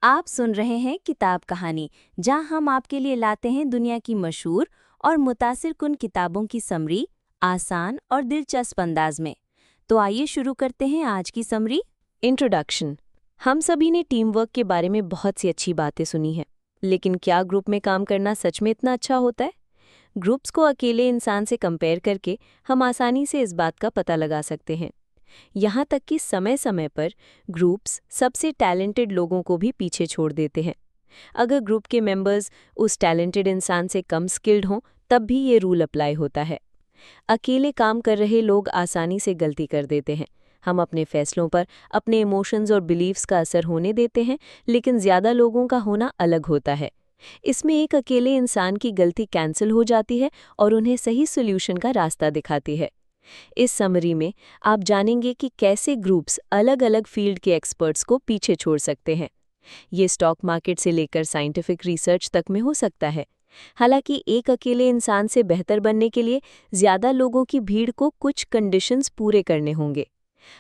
आप सुन रहे हैं किताब कहानी, जहां हम आपके लिए लाते हैं दुनिया की मशहूर और मुतासिर कुन किताबों की समरी, आसान और दिलचस्प अंदाज में। तो आइए शुरू करते हैं आज की समरी। इंट्रोडक्शन। हम सभी ने टीम वर्क के बारे में बहुत सी अच्छी बातें सुनी हैं, लेकिन क्या ग्रुप में काम करना सच में इतना अच्छा होता है? ग्रुप्स को अकेले इंसान से कंपेयर करके हम आसानी से इस बात का पता लगा सकते हैं। यहाँ तक कि समय समय पर ग्रुप्स सबसे टैलेंटेड लोगों को भी पीछे छोड़ देते हैं। अगर ग्रुप के मेंबर्स उस टैलेंटेड इंसान से कम स्किल्ड हों, तब भी ये रूल अप्लाई होता है। अकेले काम कर रहे लोग आसानी से गलती कर देते हैं। हम अपने फैसलों पर अपने इमोशंस और बिलीव्स का असर होने देते हैं, लेकिन ज़्यादा लोगों का होना अलग होता है। इसमें एक अकेले इंसान की गलती कैंसिल हो जाती है और उन्हें सही सॉल्यूशन का रास्ता दिखाती है। इस समरी में आप जानेंगे कि कैसे ग्रुप्स अलग अलग फील्ड के एक्सपर्ट्स को पीछे छोड़ सकते हैं। ये स्टॉक मार्केट से लेकर साइंटिफिक रिसर्च तक में हो सकता है। हालांकि एक अकेले इंसान से बेहतर बनने के लिए ज़्यादा लोगों की भीड़ को कुछ कंडीशंस पूरे करने होंगे।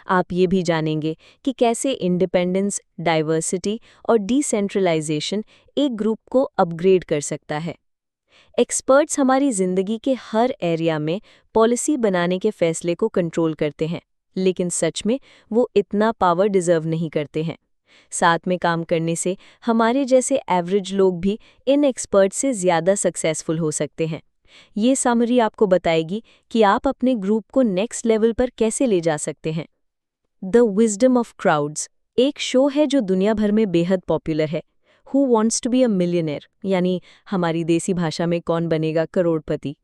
आप ये भी जानेंगे कि कैसे इंडिपेंडेंस, डाइवर्सिटी और डिसेंट्रलाइजेशन एक ग्रुप को अपग्रेड कर सकता है। एक्सपर्ट्स हमारी ज़िंदगी के हर एरिया में पॉलिसी बनाने के फैसले को कंट्रोल करते हैं, लेकिन सच में वो इतना पावर डिजर्व नहीं करते हैं। साथ में काम करने से हमारे जैसे एवरेज लोग भी इन एक्सपर्ट से ज़्यादा सक्सेसफुल हो सकते हैं। ये समरी आपको बताएगी कि आप अपने ग्रुप को नेक्स्ट लेवल पर कैसे ले जा सकते हैं। द विजडम ऑफ क्राउड्स एक शो है जो दुनिया भर में बेहद पॉपुलर है। Who wants to be a millionaire, यानी हमारी देसी भाषा में कौन बनेगा करोड़पति।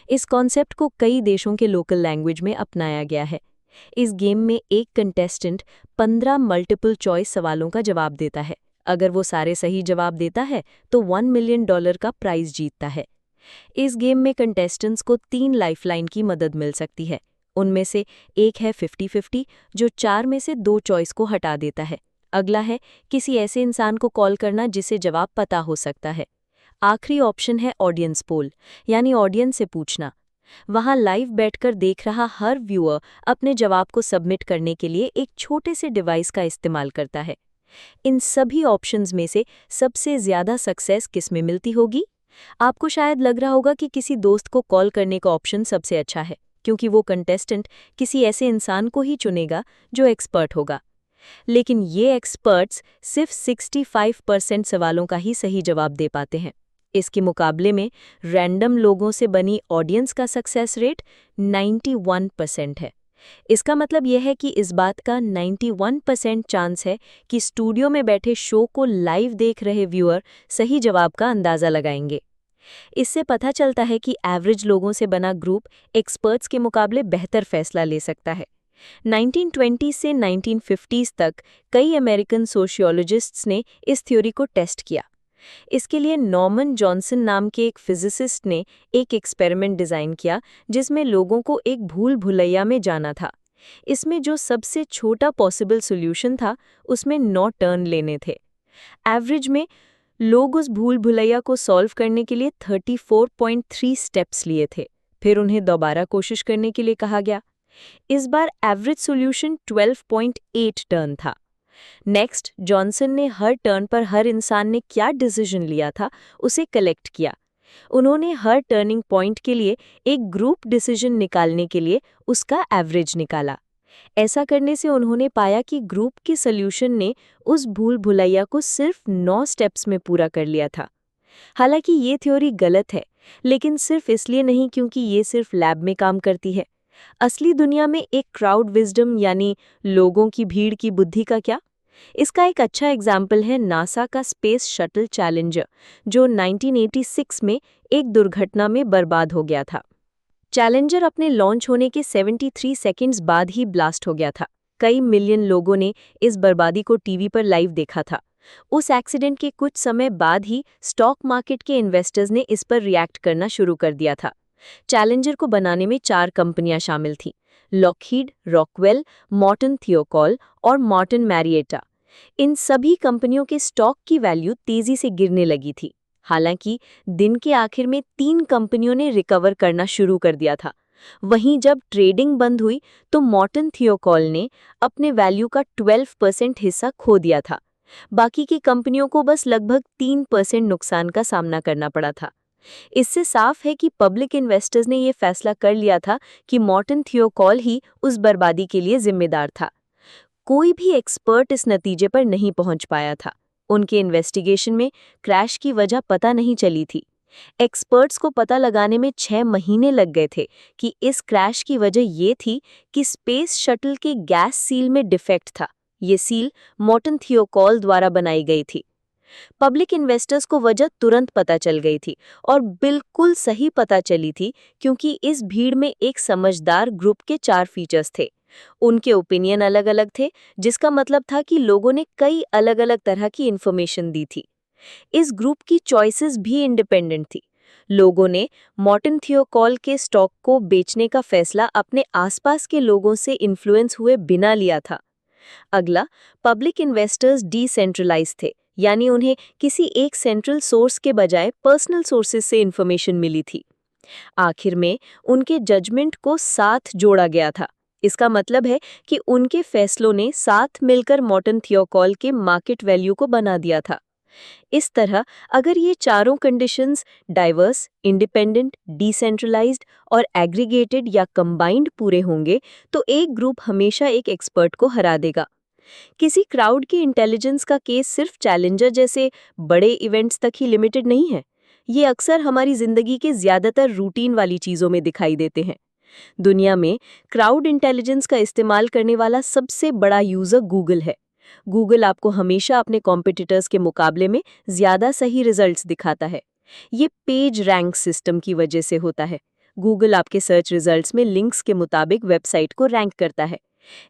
इस कॉन्सेप्ट को कई देशों के लोकल लैंग्वेज में अपनाया गया है। इस गेम में एक कंटेस्टेंट 15 मल्टीपल चॉइस सवालों का जवाब देता है। अगर वो सारे सही जवाब देता है तो $1 मिलियन का प्राइज जीतता है। इस गेम में कंटेस्टेंट्स को 3 लाइफलाइन की मदद मिल सकती है। उनमें से एक है 50-50, जो 4 में से 2 चॉइस को हटा देता है। अगला है किसी ऐसे इंसान को कॉल करना जिसे जवाब पता हो सकता है। आखिरी ऑप्शन है ऑडियंस पोल, यानी ऑडियंस से पूछना। वहाँ लाइव बैठकर देख रहा हर व्यूअर अपने जवाब को सबमिट करने के लिए एक छोटे से डिवाइस का इस्तेमाल करता है। इन सभी ऑप्शंस में से सबसे ज़्यादा सक्सेस किस में मिलती होगी? आपको शायद लग रहा होगा कि किसी दोस्त को कॉल करने का ऑप्शन सबसे अच्छा है, क्योंकि वो कंटेस्टेंट किसी ऐसे इंसान को ही चुनेगा जो एक्सपर्ट होगा। लेकिन ये एक्सपर्ट्स सिर्फ 65% सवालों का ही सही जवाब दे पाते हैं। इसके मुकाबले में रैंडम लोगों से बनी ऑडियंस का सक्सेस रेट 91% है। इसका मतलब यह है कि इस बात का 91% चांस है कि स्टूडियो में बैठे शो को लाइव देख रहे व्यूअर सही जवाब का अंदाज़ा लगाएंगे। इससे पता चलता है कि एवरेज लोगों से बना ग्रुप एक्सपर्ट्स के मुकाबले बेहतर फैसला ले सकता है। 1920 से 1950s तक कई अमेरिकन सोशियोलॉजिस्ट्स ने इस थ्योरी को टेस्ट किया। इसके लिए नॉर्मन जॉनसन नाम के एक फिजिसिस्ट ने एक एक्सपेरिमेंट डिज़ाइन किया, जिसमें लोगों को एक भूल भुलैया में जाना था। इसमें जो सबसे छोटा पॉसिबल सॉल्यूशन था, उसमें 9 टर्न लेने थे। एवरेज में लोग उस भूल भुलैया को सॉल्व करने के लिए 34.3 स्टेप्स लिए थे। फिर उन्हें दोबारा कोशिश करने के लिए कहा गया। इस बार एवरेज सॉल्यूशन 12.8 टर्न था। नेक्स्ट, जॉनसन ने हर टर्न पर हर इंसान ने क्या डिसीजन लिया था उसे कलेक्ट किया। उन्होंने हर टर्निंग पॉइंट के लिए एक ग्रुप डिसीजन निकालने के लिए उसका एवरेज निकाला। ऐसा करने से उन्होंने पाया कि ग्रुप के सॉल्यूशन ने उस भूल भुलैया को सिर्फ 9 स्टेप्स में पूरा कर लिया था। हालांकि ये थ्योरी गलत है, लेकिन सिर्फ इसलिए नहीं क्योंकि ये सिर्फ लैब में काम करती है। असली दुनिया में एक क्राउड विजडम, यानी लोगों की भीड़ की बुद्धि का क्या? इसका एक अच्छा एग्जाम्पल है नासा का स्पेस शटल चैलेंजर, जो 1986 में एक दुर्घटना में बर्बाद हो गया था। चैलेंजर अपने लॉन्च होने के 73 सेकंड्स बाद ही ब्लास्ट हो गया था। कई मिलियन लोगों ने इस बर्बादी को टीवी पर लाइव देखा था। उस एक्सीडेंट के कुछ समय बाद ही स्टॉक मार्केट के इन्वेस्टर्स ने इस पर रिएक्ट करना शुरू कर दिया था। चैलेंजर को बनाने में 4 कंपनियां शामिल थीं: लॉकहीड, रॉकवेल, मॉर्टन थियोकॉल और मॉर्टन मैरिएटा। इन सभी कंपनियों के स्टॉक की वैल्यू तेजी से गिरने लगी थी। हालांकि दिन के आखिर में 3 कंपनियों ने रिकवर करना शुरू कर दिया था। वहीं जब ट्रेडिंग बंद हुई तो मॉर्टन थियोकॉल ने अपने वैल्यू का 12% हिस्सा खो दिया था। बाकी की कंपनियों को बस लगभग 3% नुकसान का सामना करना पड़ा था। इससे साफ है कि पब्लिक इन्वेस्टर्स ने ये फैसला कर लिया था कि मॉर्टन थियोकॉल ही उस बर्बादी के लिए जिम्मेदार था। कोई भी एक्सपर्ट इस नतीजे पर नहीं पहुंच पाया था। उनके इन्वेस्टिगेशन में क्रैश की वजह पता नहीं चली थी। एक्सपर्ट्स को पता लगाने में 6 महीने लग गए थे कि इस क्रैश की वजह ये थी कि स्पेस शटल के गैस सील में डिफेक्ट था। ये सील मॉर्टन थियोकॉल द्वारा बनाई गई थी। पब्लिक इन्वेस्टर्स को वजह तुरंत पता चल गई थी और बिल्कुल सही पता चली थी, क्योंकि इस भीड़ में एक समझदार ग्रुप के 4 फीचर्स थे। उनके ओपिनियन अलग-अलग थे, जिसका मतलब था कि लोगों ने कई अलग-अलग तरह की इन्फॉर्मेशन दी थी। इस ग्रुप की चॉइसेस भी इंडिपेंडेंट थी। लोगों ने मॉर्टन थियोकॉल के स्टॉक को बेचने का फैसला अपने आसपास के लोगों से इन्फ्लुएंस हुए बिना लिया था। अगला, पब्लिक इन्वेस्टर्स डिसेंट्रलाइज थे, यानी उन्हें किसी एक सेंट्रल सोर्स के बजाय पर्सनल सोर्सेज से इंफॉर्मेशन मिली थी। आखिर में उनके जजमेंट को साथ जोड़ा गया था। इसका मतलब है कि उनके फैसलों ने साथ मिलकर मॉर्टन थियोकॉल के मार्केट वैल्यू को बना दिया था। इस तरह अगर ये चारों कंडीशंस डाइवर्स, इंडिपेंडेंट, डिसेंट्रलाइज्ड और एग्रीगेटेड या कंबाइंड पूरे होंगे, तो एक ग्रुप हमेशा एक एक्सपर्ट को हरा देगा। किसी क्राउड की इंटेलिजेंस का केस सिर्फ चैलेंजर जैसे बड़े इवेंट्स तक ही लिमिटेड नहीं है। ये अक्सर हमारी जिंदगी के ज्यादातर रूटीन वाली चीजों में दिखाई देते हैं। दुनिया में क्राउड इंटेलिजेंस का इस्तेमाल करने वाला सबसे बड़ा यूजर गूगल है। गूगल आपको हमेशा अपने कॉम्पिटिटर्स के मुकाबले में ज्यादा सही रिजल्ट्स दिखाता है। ये पेज रैंक सिस्टम की वजह से होता है। गूगल आपके सर्च रिजल्ट्स में लिंक्स के मुताबिक वेबसाइट को रैंक करता है।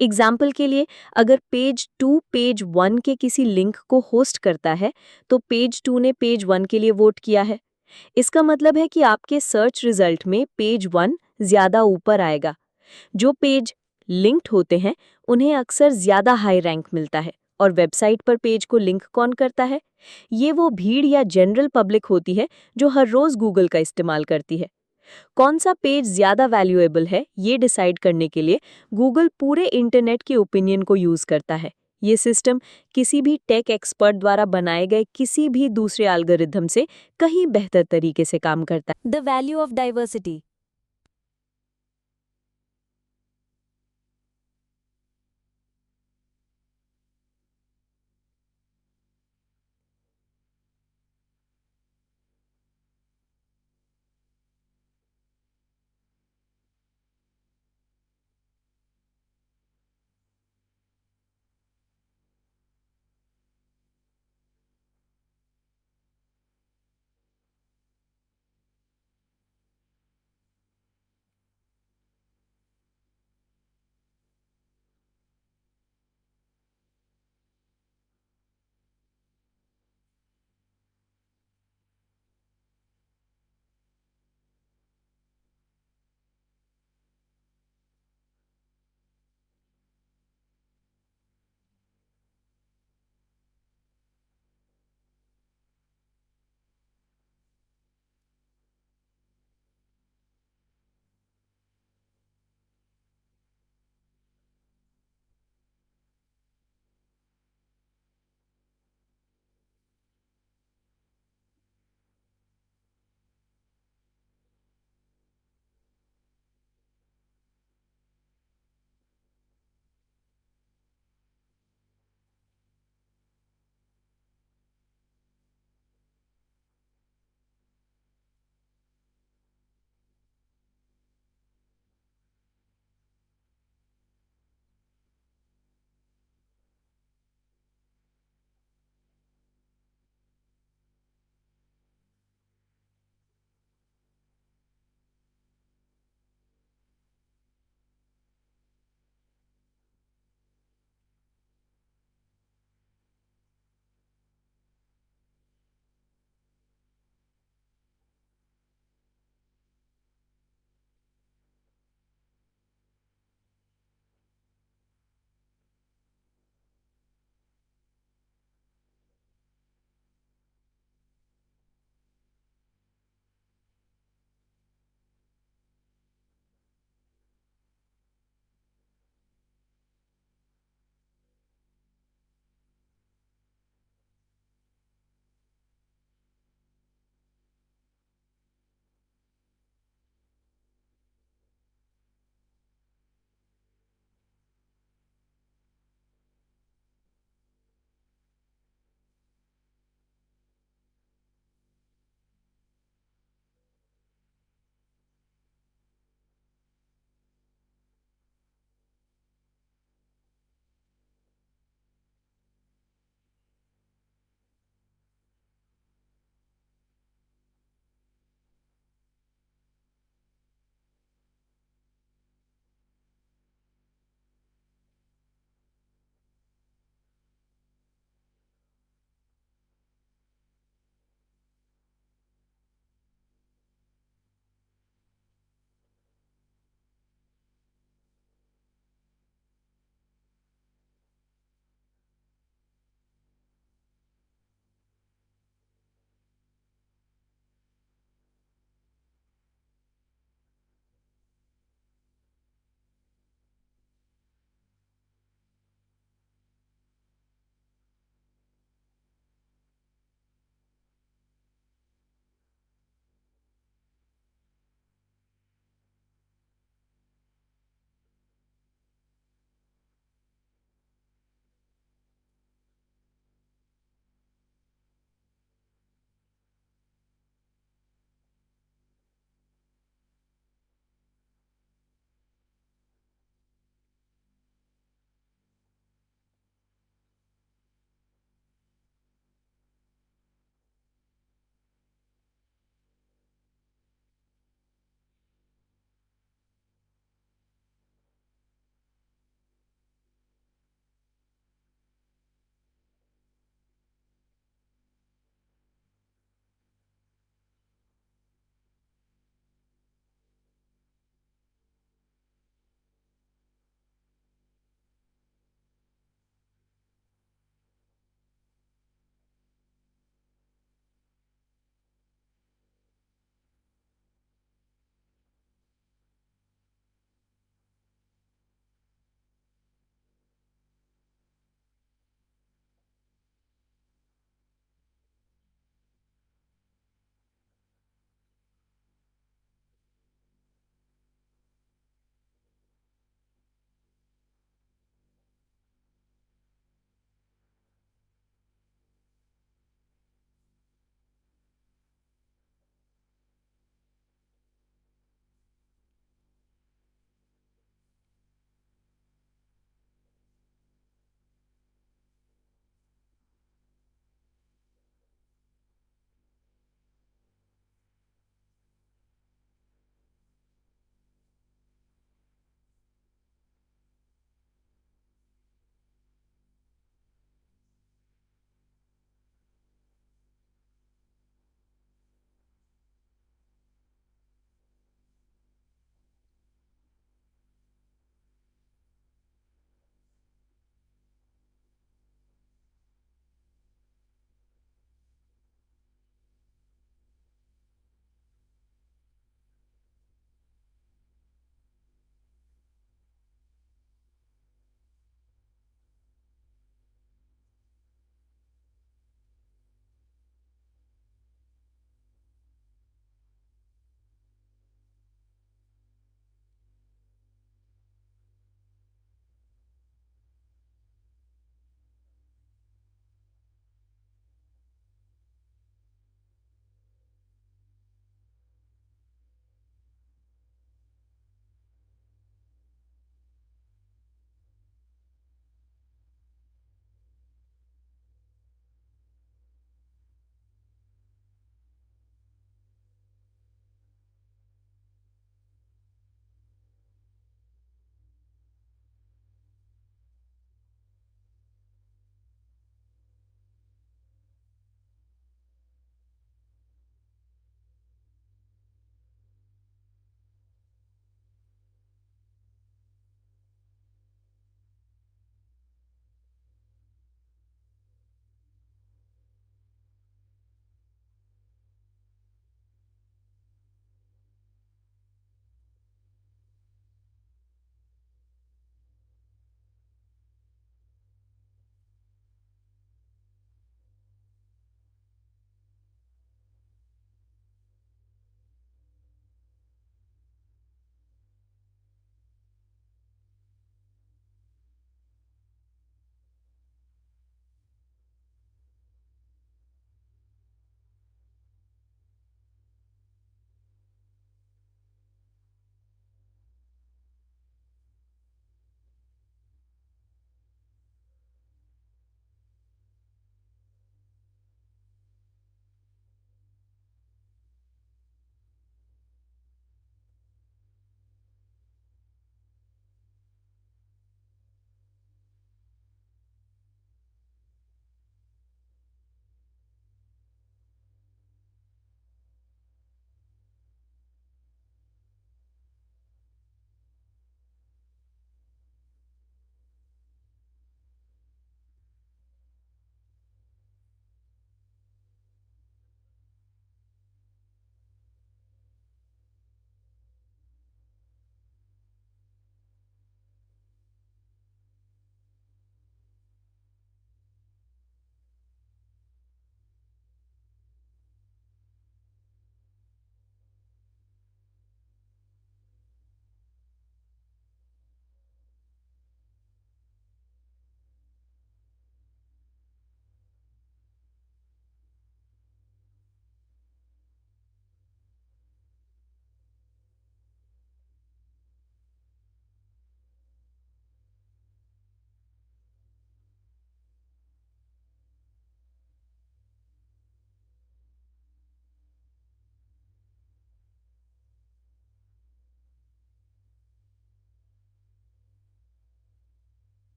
एग्जाम्पल के लिए, अगर पेज 2 पेज 1 के किसी लिंक को होस्ट करता है, तो पेज 2 ने पेज 1 के लिए वोट किया है। इसका मतलब है कि आपके सर्च रिजल्ट में पेज 1 ज्यादा ऊपर आएगा। जो पेज लिंक्ड होते हैं, उन्हें अक्सर ज्यादा हाई रैंक मिलता है। और वेबसाइट पर पेज को लिंक कौन करता है? ये वो भीड़ या जनरल पब्लिक होती है जो हर रोज गूगल का इस्तेमाल करती है। कौन सा पेज ज्यादा वैल्यूएबल है, ये डिसाइड करने के लिए गूगल पूरे इंटरनेट के ओपिनियन को यूज करता है। ये सिस्टम किसी भी टेक एक्सपर्ट द्वारा बनाए गए किसी भी दूसरे एल्गोरिथम से कहीं बेहतर तरीके से काम करता है। The value of diversity.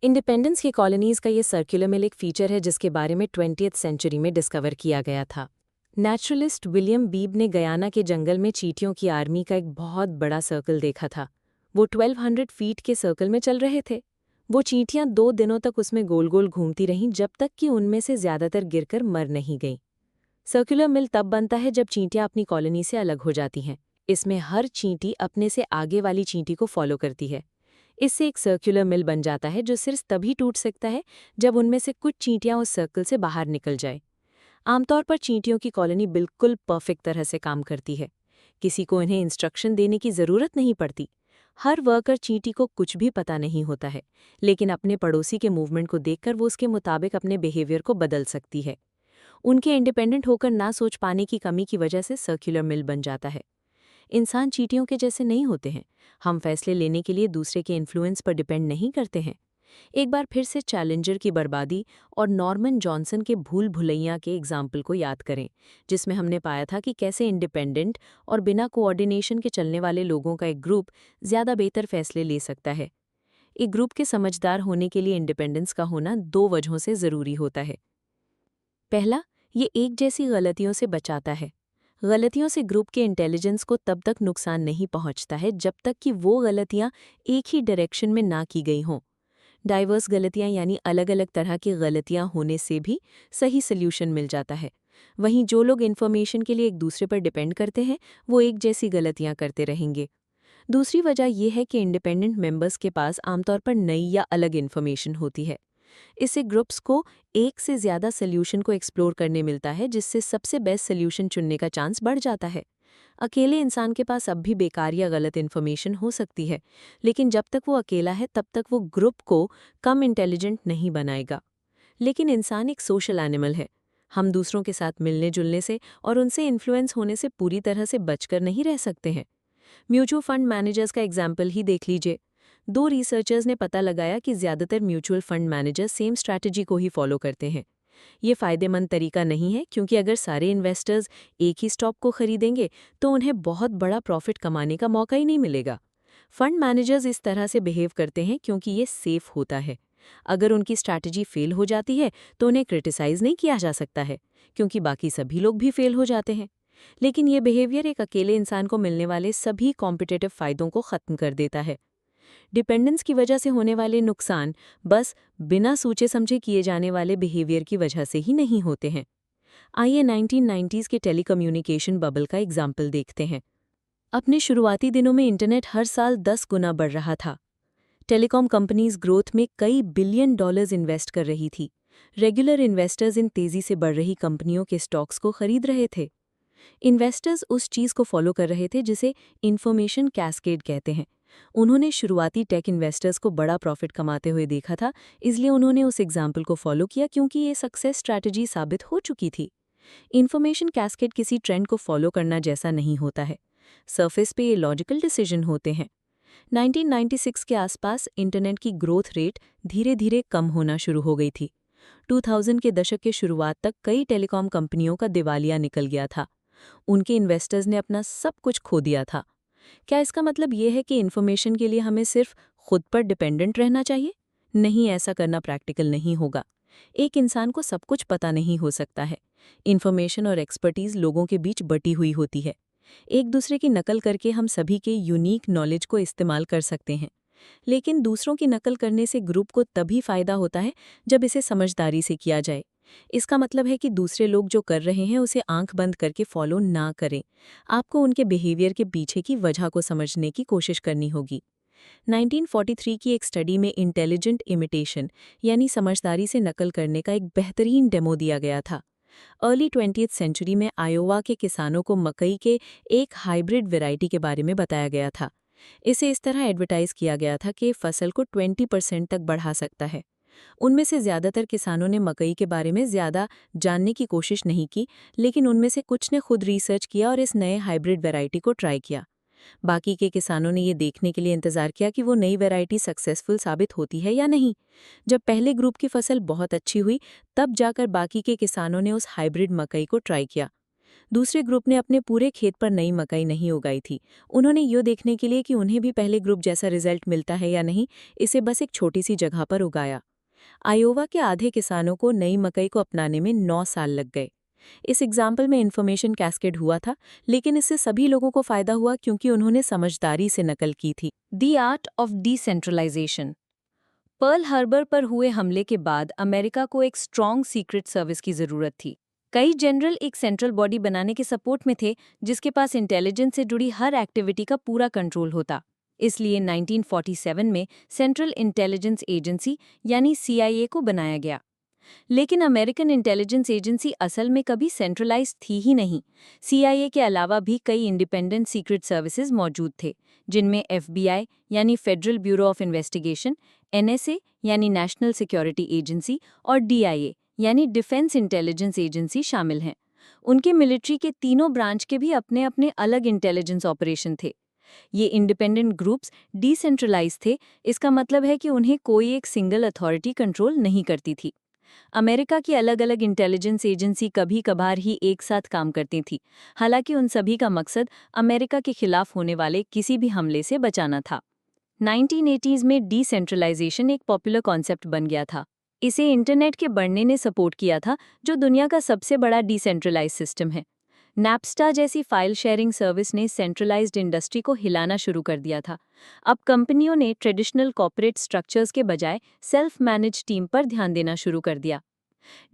Independence की कॉलोनीज का ये सर्कुलर मिल एक फीचर है जिसके बारे में 20th सेंचुरी में डिस्कवर किया गया था। नेचुरलिस्ट विलियम बीब ने गयाना के जंगल में चींटियों की आर्मी का एक बहुत बड़ा सर्कल देखा था। वो 1200 फीट के सर्कल में चल रहे थे। वो चींटियां 2 दिनों तक उसमें गोल गोल घूमती रहीं जब तक कि उनमें से ज्यादातर गिरकर मर नहीं गईं। सर्कुलर मिल तब बनता है जब चींटियां अपनी कॉलोनी से अलग हो जाती हैं। इसमें हर चींटी अपने से आगे वाली चींटी को फॉलो करती है। इससे एक सर्कुलर मिल बन जाता है जो सिर्फ तभी टूट सकता है जब उनमें से कुछ चींटियां उस सर्कल से बाहर निकल जाए। आमतौर पर चींटियों की कॉलोनी बिल्कुल परफेक्ट तरह से काम करती है। किसी को इन्हें इंस्ट्रक्शन देने की ज़रूरत नहीं पड़ती। हर वर्कर चींटी को कुछ भी पता नहीं होता है, लेकिन अपने पड़ोसी के मूवमेंट को देखकर वो उसके मुताबिक अपने बिहेवियर को बदल सकती है। उनके इंडिपेंडेंट होकर ना सोच पाने की कमी की वजह से सर्कुलर मिल बन जाता है। इंसान चींटियों के जैसे नहीं होते हैं। हम फैसले लेने के लिए दूसरे के इन्फ्लुएंस पर डिपेंड नहीं करते हैं। एक बार फिर से चैलेंजर की बर्बादी और नॉर्मन जॉनसन के भूल भुलैया के एग्जाम्पल को याद करें, जिसमें हमने पाया था कि कैसे इंडिपेंडेंट और बिना कोऑर्डिनेशन के चलने वाले लोगों का एक ग्रुप ज़्यादा बेहतर फैसले ले सकता है। एक ग्रुप के समझदार होने के लिए इंडिपेंडेंस का होना 2 वजहों से ज़रूरी होता है। पहला, ये एक जैसी गलतियों से बचाता है। गलतियों से ग्रुप के इंटेलिजेंस को तब तक नुकसान नहीं पहुंचता है जब तक कि वो गलतियां एक ही डायरेक्शन में ना की गई हों। डाइवर्स गलतियां यानी अलग अलग तरह की गलतियां होने से भी सही सल्यूशन मिल जाता है। वहीं जो लोग इन्फॉर्मेशन के लिए एक दूसरे पर डिपेंड करते हैं वो एक जैसी गलतियां करते रहेंगे। दूसरी वजह यह है कि इंडिपेंडेंट मेंबर्स के पास आमतौर पर नई या अलग इन्फॉर्मेशन होती है। इससे ग्रुप्स को एक से ज़्यादा सल्यूशन को एक्सप्लोर करने मिलता है, जिससे सबसे बेस्ट सल्यूशन चुनने का चांस बढ़ जाता है। अकेले इंसान के पास अब भी बेकार या गलत इन्फॉर्मेशन हो सकती है, लेकिन जब तक वो अकेला है तब तक वो ग्रुप को कम इंटेलिजेंट नहीं बनाएगा। लेकिन इंसान एक सोशल एनिमल है। हम दूसरों के साथ मिलने जुलने से और उनसे इन्फ्लुएंस होने से पूरी तरह से बचकर नहीं रह सकते हैं। म्यूचुअल फंड मैनेजर्स का एग्जाम्पल ही देख लीजिए। 2 रिसर्चर्स ने पता लगाया कि ज़्यादातर mutual fund manager same strategy को ही फॉलो करते हैं। ये फ़ायदेमंद तरीका नहीं है क्योंकि अगर सारे इन्वेस्टर्स एक ही स्टॉक को खरीदेंगे तो उन्हें बहुत बड़ा प्रॉफिट कमाने का मौका ही नहीं मिलेगा। फंड मैनेजर्स इस तरह से बिहेव करते हैं क्योंकि ये सेफ होता है। अगर उनकी स्ट्रैटेजी फेल हो जाती है तो उन्हें क्रिटिसाइज नहीं किया जा सकता है, क्योंकि बाकी सभी लोग भी फेल हो जाते हैं। लेकिन ये बिहेवियर एक अकेले इंसान को मिलने वाले सभी कॉम्पिटिटिव फ़ायदों को ख़त्म कर देता है। डिपेंडेंस की वजह से होने वाले नुकसान बस बिना सोचे समझे किए जाने वाले बिहेवियर की वजह से ही नहीं होते हैं। आइए 1990s के टेलीकम्युनिकेशन बबल का एग्जाम्पल देखते हैं। अपने शुरुआती दिनों में इंटरनेट हर साल 10 गुना बढ़ रहा था। टेलीकॉम कंपनीज ग्रोथ में कई बिलियन डॉलर्स इन्वेस्ट कर रही थी। रेगुलर इन्वेस्टर्स इन तेज़ी से बढ़ रही कंपनियों के स्टॉक्स को खरीद रहे थे। इन्वेस्टर्स उस चीज़ को फॉलो कर रहे थे जिसे इन्फॉर्मेशन कैस्केड कहते हैं। उन्होंने शुरुआती टेक इन्वेस्टर्स को बड़ा प्रॉफिट कमाते हुए देखा था, इसलिए उन्होंने उस एग्जाम्पल को फॉलो किया क्योंकि ये सक्सेस स्ट्रैटेजी साबित हो चुकी थी। इन्फॉर्मेशन कैस्केड किसी ट्रेंड को फॉलो करना जैसा नहीं होता है। सरफेस पे ये लॉजिकल डिसीजन होते हैं। 1996 के आसपास इंटरनेट की ग्रोथ रेट धीरे धीरे कम होना शुरू हो गई थी। 2000 के दशक के शुरुआत तक कई टेलीकॉम कंपनियों का दिवालिया निकल गया था। उनके इन्वेस्टर्स ने अपना सब कुछ खो दिया था। क्या इसका मतलब ये है कि इन्फॉर्मेशन के लिए हमें सिर्फ खुद पर डिपेंडेंट रहना चाहिए? नहीं, ऐसा करना प्रैक्टिकल नहीं होगा। एक इंसान को सब कुछ पता नहीं हो सकता है। इन्फॉर्मेशन और एक्सपर्टीज लोगों के बीच बटी हुई होती है। एक दूसरे की नकल करके हम सभी के यूनिक नॉलेज को इस्तेमाल कर सकते हैं, लेकिन दूसरों की नकल करने से ग्रुप को तभी फायदा होता है जब इसे समझदारी से किया जाए। इसका मतलब है कि दूसरे लोग जो कर रहे हैं उसे आंख बंद करके फॉलो ना करें। आपको उनके बिहेवियर के पीछे की वजह को समझने की कोशिश करनी होगी। 1943 की एक स्टडी में इंटेलिजेंट इमिटेशन यानी समझदारी से नकल करने का एक बेहतरीन डेमो दिया गया था। अर्ली 20th सेंचुरी में आयोवा के किसानों को मकई के एक हाइब्रिड वैरायटी के बारे में बताया गया था। इसे इस तरह एडवर्टाइज किया गया था कि फसल को 20% तक बढ़ा सकता है। उनमें से ज़्यादातर किसानों ने मकई के बारे में ज़्यादा जानने की कोशिश नहीं की, लेकिन उनमें से कुछ ने खुद रिसर्च किया और इस नए हाइब्रिड वैरायटी को ट्राई किया। बाकी के किसानों ने ये देखने के लिए इंतज़ार किया कि वो नई वैरायटी सक्सेसफुल साबित होती है या नहीं। जब पहले ग्रुप की फसल बहुत अच्छी हुई, तब जाकर बाकी के किसानों ने उस हाइब्रिड मकई को ट्राई किया। दूसरे ग्रुप ने अपने पूरे खेत पर नई मकई नहीं उगाई थी। उन्होंने ये देखने के लिए कि उन्हें भी पहले ग्रुप जैसा रिजल्ट मिलता है या नहीं, इसे बस एक छोटी सी जगह पर उगाया। आयोवा के आधे किसानों को नई मकई को अपनाने में 9 साल लग गए। इस एग्जाम्पल में इन्फॉर्मेशन कैस्केड हुआ था, लेकिन इससे सभी लोगों को फायदा हुआ क्योंकि उन्होंने समझदारी से नकल की थी। The art of decentralisation. Pearl Harbor पर हुए हमले के बाद अमेरिका को एक स्ट्रॉन्ग सीक्रेट सर्विस की जरूरत थी। कई जनरल एक सेंट्रल बॉडी बनाने के सपोर्ट में थे जिसके पास इंटेलिजेंस से जुड़ी हर एक्टिविटी का पूरा कंट्रोल होता। इसलिए 1947 में सेंट्रल इंटेलिजेंस एजेंसी यानी CIA को बनाया गया। लेकिन अमेरिकन इंटेलिजेंस एजेंसी असल में कभी सेंट्रलाइज थी ही नहीं। CIA के अलावा भी कई इंडिपेंडेंट सीक्रेट सर्विसेज मौजूद थे, जिनमें FBI यानी federal bureau of investigation, NSA यानी नेशनल सिक्योरिटी एजेंसी और DIA यानी डिफेंस इंटेलिजेंस एजेंसी शामिल हैं। उनके मिलिट्री के तीनों ब्रांच के भी अपने अपने अलग इंटेलिजेंस ऑपरेशन थे। ये इंडिपेंडेंट ग्रुप्स डिसेंट्रलाइज थे, इसका मतलब है कि उन्हें कोई एक सिंगल अथॉरिटी कंट्रोल नहीं करती थी। अमेरिका की अलग अलग इंटेलिजेंस एजेंसी कभी कभार ही एक साथ काम करती थी, हालांकि उन सभी का मकसद अमेरिका के खिलाफ होने वाले किसी भी हमले से बचाना था। 1980s में डिसेंट्रलाइजेशन एक पॉपुलर कॉन्सेप्ट बन गया था। इसे इंटरनेट के बढ़ने ने सपोर्ट किया था, जो दुनिया का सबसे बड़ा डिसेंट्रलाइज सिस्टम है। नैपस्टर जैसी फाइल शेयरिंग सर्विस ने सेंट्रलाइज्ड इंडस्ट्री को हिलाना शुरू कर दिया था। अब कंपनियों ने ट्रेडिशनल कॉर्पोरेट स्ट्रक्चर्स के बजाय सेल्फ मैनेज टीम पर ध्यान देना शुरू कर दिया।